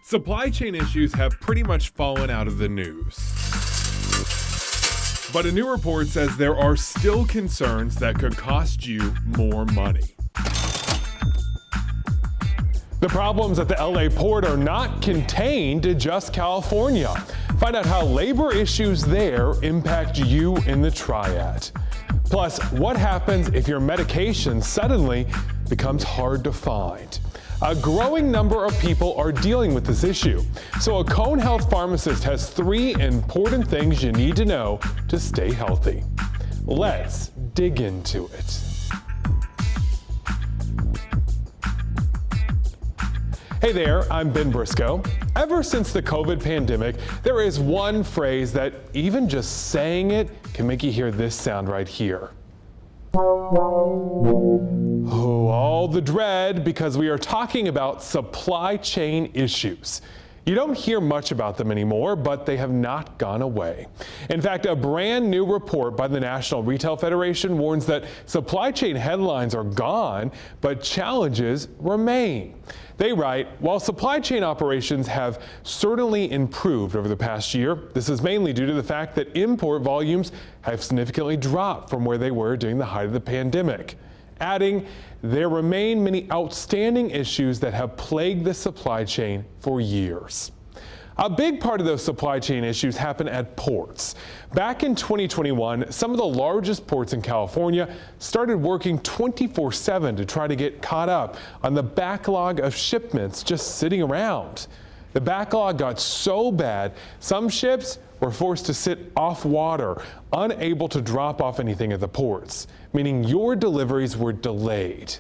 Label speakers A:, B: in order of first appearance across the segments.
A: Supply chain issues have pretty much fallen out of the news. But a new report says there are still concerns that could cost you more money. The problems at the LA port are not contained to just California. Find out how labor issues there impact you in the triad. Plus, what happens if your medication suddenly becomes hard to find? A growing number of people are dealing with this issue. So a Cone Health pharmacist has 3 important things you need to know to stay healthy. Let's dig into it. Hey there, I'm Ben Briscoe. Ever since the COVID pandemic, there is one phrase that even just saying it can make you hear this sound right here. Oh, all the dread, because we are talking about supply chain issues. You don't hear much about them anymore, but they have not gone away. In fact, a brand new report by the National Retail Federation warns that supply chain headlines are gone, but challenges remain. They write, while supply chain operations have certainly improved over the past year, this is mainly due to the fact that import volumes have significantly dropped from where they were during the height of the pandemic. Adding, there remain many outstanding issues that have plagued the supply chain for years. A big part of those supply chain issues happen at ports. Back in 2021, some of the largest ports in California started working 24/7 to try to get caught up on the backlog of shipments just sitting around. The backlog got so bad, some ships were forced to sit off water, unable to drop off anything at the ports, meaning your deliveries were delayed.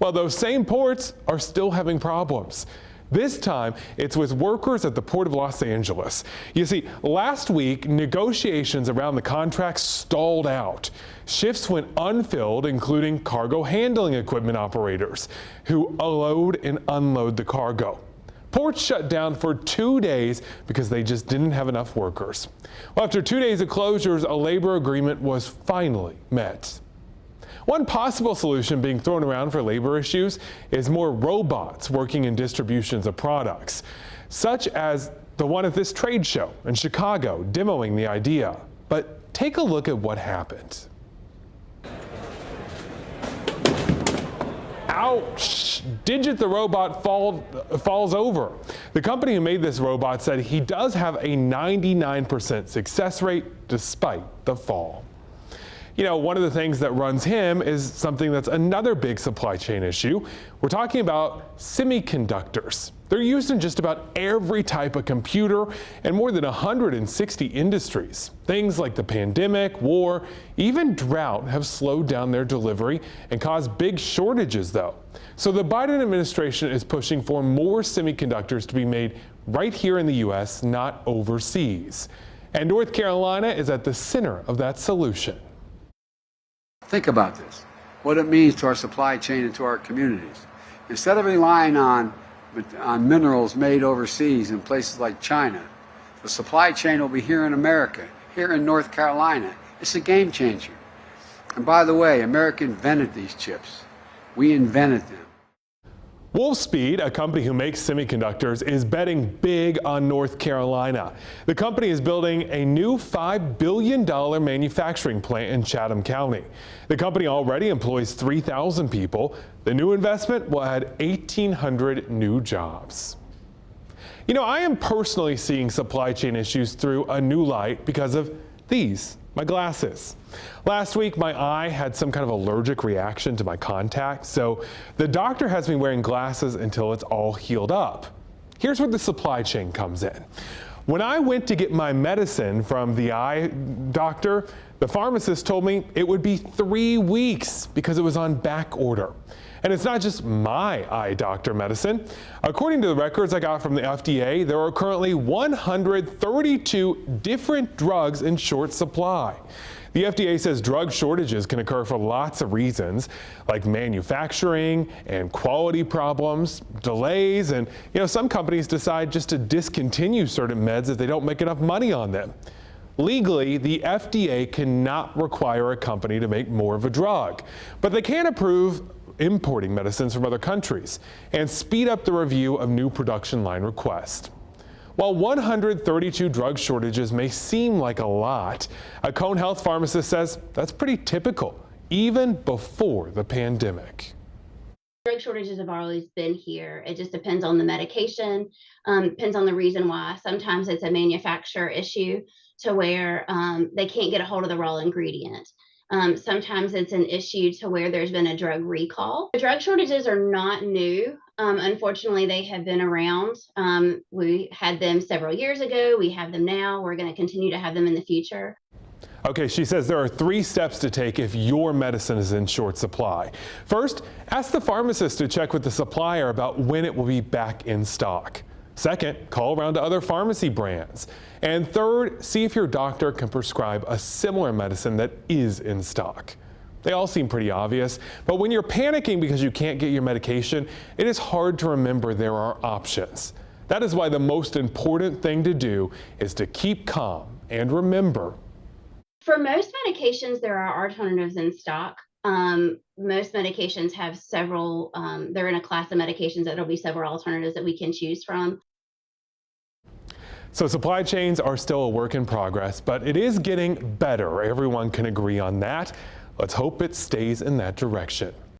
A: Well, those same ports are still having problems. This time, it's with workers at the Port of Los Angeles. You see, last week, negotiations around the contract stalled out. Shifts went unfilled, including cargo handling equipment operators who load and unload the cargo. Ports shut down for 2 days because they just didn't have enough workers. Well, after 2 days of closures, a labor agreement was finally met. One possible solution being thrown around for labor issues is more robots working in distributions of products, such as the one at this trade show in Chicago demoing the idea. But take a look at what happened. Ouch! Digit the robot falls over. The company who made this robot said he does have a 99% success rate despite the fall. You know, one of the things that runs him is something that's another big supply chain issue. We're talking about semiconductors. They're used in just about every type of computer and more than 160 industries. Things like the pandemic, war, even drought have slowed down their delivery and caused big shortages, though. So the Biden administration is pushing for more semiconductors to be made right here in the U.S., not overseas. And North Carolina is at the center of that solution.
B: Think about this, what it means to our supply chain and to our communities. Instead of relying on minerals made overseas in places like China, the supply chain will be here in America, here in North Carolina. It's a game changer. And by the way, America invented these chips. We invented them.
A: Wolfspeed, a company who makes semiconductors, is betting big on North Carolina. The company is building a new $5 billion manufacturing plant in Chatham County. The company already employs 3,000 people. The new investment will add 1,800 new jobs. You know, I am personally seeing supply chain issues through a new light because of these, my glasses. Last week, my eye had some kind of allergic reaction to my contacts, so the doctor has me wearing glasses until it's all healed up. Here's where the supply chain comes in. When I went to get my medicine from the eye doctor, the pharmacist told me it would be 3 weeks because it was on back order. And it's not just my eye doctor medicine. According to the records I got from the FDA, there are currently 132 different drugs in short supply. The FDA says drug shortages can occur for lots of reasons, like manufacturing and quality problems, delays, and some companies decide just to discontinue certain meds if they don't make enough money on them. Legally, the FDA cannot require a company to make more of a drug, but they can approve importing medicines from other countries and speed up the review of new production line requests. While 132 drug shortages may seem like a lot, a Cone Health pharmacist says that's pretty typical, even before the pandemic.
C: Drug shortages have always been here. It just depends on the medication, depends on the reason why. Sometimes it's a manufacturer issue to where they can't get a hold of the raw ingredient. Sometimes it's an issue to where there's been a drug recall. The drug shortages are not new. Unfortunately, they have been around. We had them several years ago. We have them now. We're going to continue to have them in the future.
A: Okay, she says there are 3 steps to take if your medicine is in short supply. First, ask the pharmacist to check with the supplier about when it will be back in stock. Second, call around to other pharmacy brands. And third, see if your doctor can prescribe a similar medicine that is in stock. They all seem pretty obvious, but when you're panicking because you can't get your medication, it is hard to remember there are options. That is why the most important thing to do is to keep calm and remember.
C: For most medications, there are alternatives in stock. Most medications have several, they're in a class of medications that there'll be several alternatives that we can choose from.
A: So supply chains are still a work in progress, but it is getting better. Everyone can agree on that. Let's hope it stays in that direction.